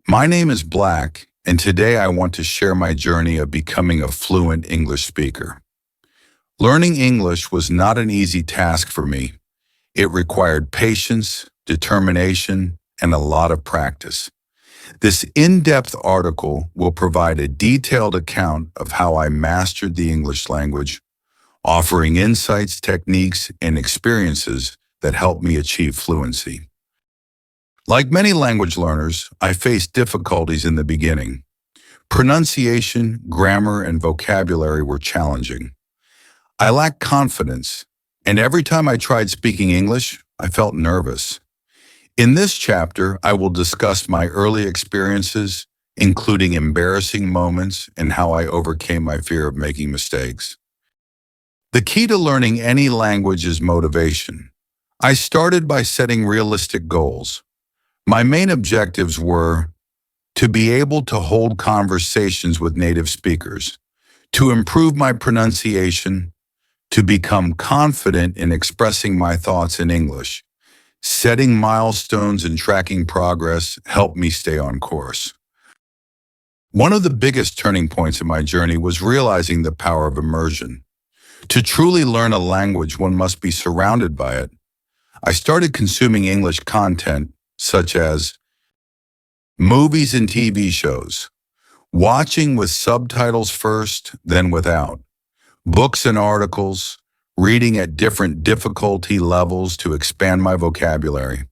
My name is Black, and today I want to share my journey of becoming a fluent English speaker. Learning English was not an easy task for me. It required patience, determination, and a lot of practice. This in-depth article will provide a detailed account of how I mastered the English language, offering insights, techniques, and experiences that helped me achieve fluency. Like many language learners, I faced difficulties in the beginning. Pronunciation, grammar, and vocabulary were challenging. I lacked confidence, and every time I tried speaking English, I felt nervous. In this chapter, I will discuss my early experiences, including embarrassing moments and how I overcame my fear of making mistakes. The key to learning any language is motivation. I started by setting realistic goals. My main objectives were to be able to hold conversations with native speakers, to improve my pronunciation, to become confident in expressing my thoughts in English. Setting milestones and tracking progress helped me stay on course. One of the biggest turning points in my journey was realizing the power of immersion. To truly learn a language, one must be surrounded by it. I started consuming English content, such as movies and TV shows, watching with subtitles first, then without, books and articles, reading at different difficulty levels to expand my vocabulary,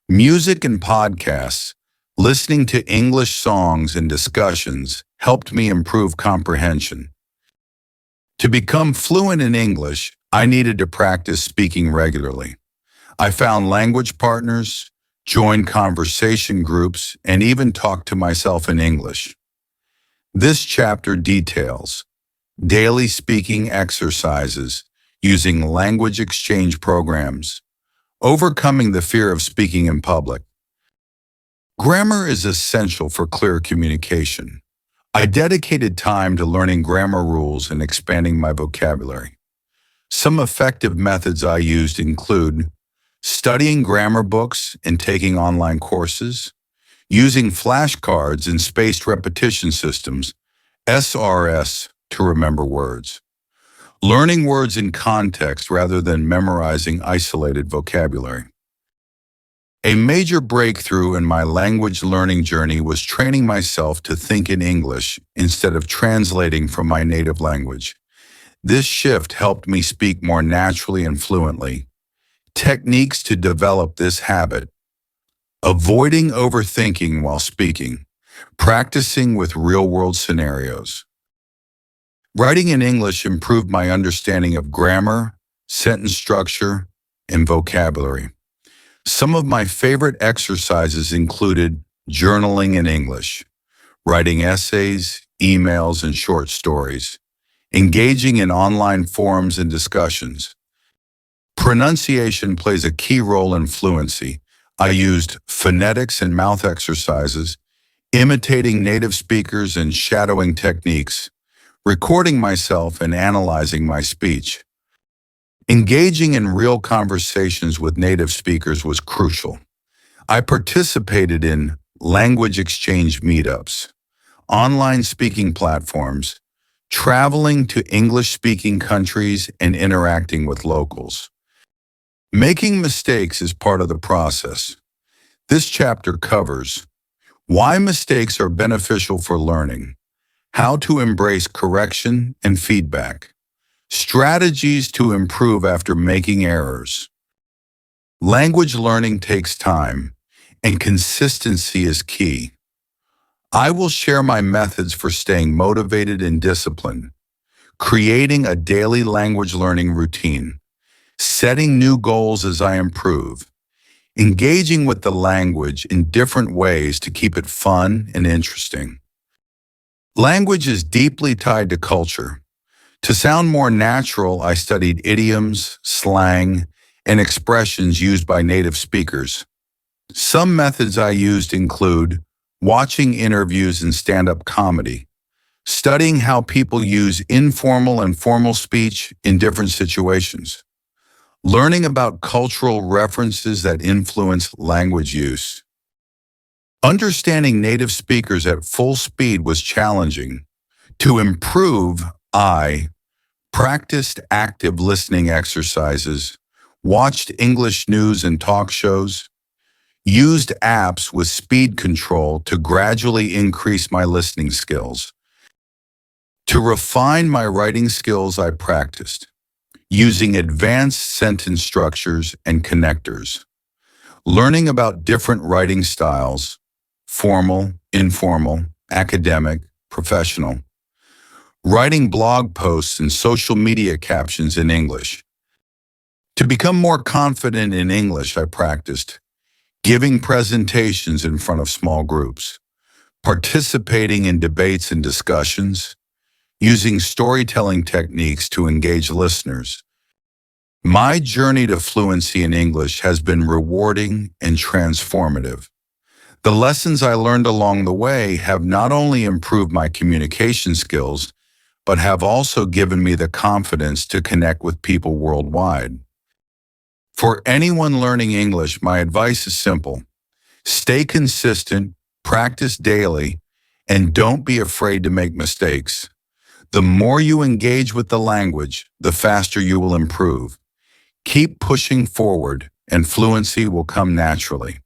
music and podcasts, listening to English songs and discussions helped me improve comprehension. To become fluent in English, I needed to practice speaking regularly. I found language partners, joined conversation groups, and even talked to myself in English. This chapter details daily speaking exercises using language exchange programs, overcoming the fear of speaking in public. Grammar is essential for clear communication. I dedicated time to learning grammar rules and expanding my vocabulary. Some effective methods I used include studying grammar books and taking online courses, using flashcards and spaced repetition systems, SRS, to remember words, learning words in context rather than memorizing isolated vocabulary. A major breakthrough in my language learning journey was training myself to think in English instead of translating from my native language. This shift helped me speak more naturally and fluently. Techniques to develop this habit: avoiding overthinking while speaking, practicing with real-world scenarios. Writing in English improved my understanding of grammar, sentence structure, and vocabulary. Some of my favorite exercises included journaling in English, writing essays, emails, and short stories, engaging in online forums and discussions. Pronunciation plays a key role in fluency. I used phonetics and mouth exercises, imitating native speakers and shadowing techniques, recording myself and analyzing my speech. Engaging in real conversations with native speakers was crucial. I participated in language exchange meetups, online speaking platforms, traveling to English-speaking countries, and interacting with locals. Making mistakes is part of the process. This chapter covers why mistakes are beneficial for learning, how to embrace correction and feedback, strategies to improve after making errors. Language learning takes time, and consistency is key. I will share my methods for staying motivated and disciplined, creating a daily language learning routine, setting new goals as I improve, engaging with the language in different ways to keep it fun and interesting. Language is deeply tied to culture. To sound more natural, I studied idioms, slang, and expressions used by native speakers. Some methods I used include watching interviews and stand-up comedy, studying how people use informal and formal speech in different situations, learning about cultural references that influence language use, Understanding native speakers at full speed was challenging. To improve, I practiced active listening exercises, watched English news and talk shows, used apps with speed control to gradually increase my listening skills. To refine my writing skills, I practiced using advanced sentence structures and connectors, learning about different writing styles, formal, informal, academic, professional, writing blog posts and social media captions in English. To become more confident in English, I practiced giving presentations in front of small groups, participating in debates and discussions, using storytelling techniques to engage listeners. My journey to fluency in English has been rewarding and transformative. The lessons I learned along the way have not only improved my communication skills, but have also given me the confidence to connect with people worldwide. For anyone learning English, my advice is simple. Stay consistent, practice daily, and don't be afraid to make mistakes. The more you engage with the language, the faster you will improve. Keep pushing forward, and fluency will come naturally.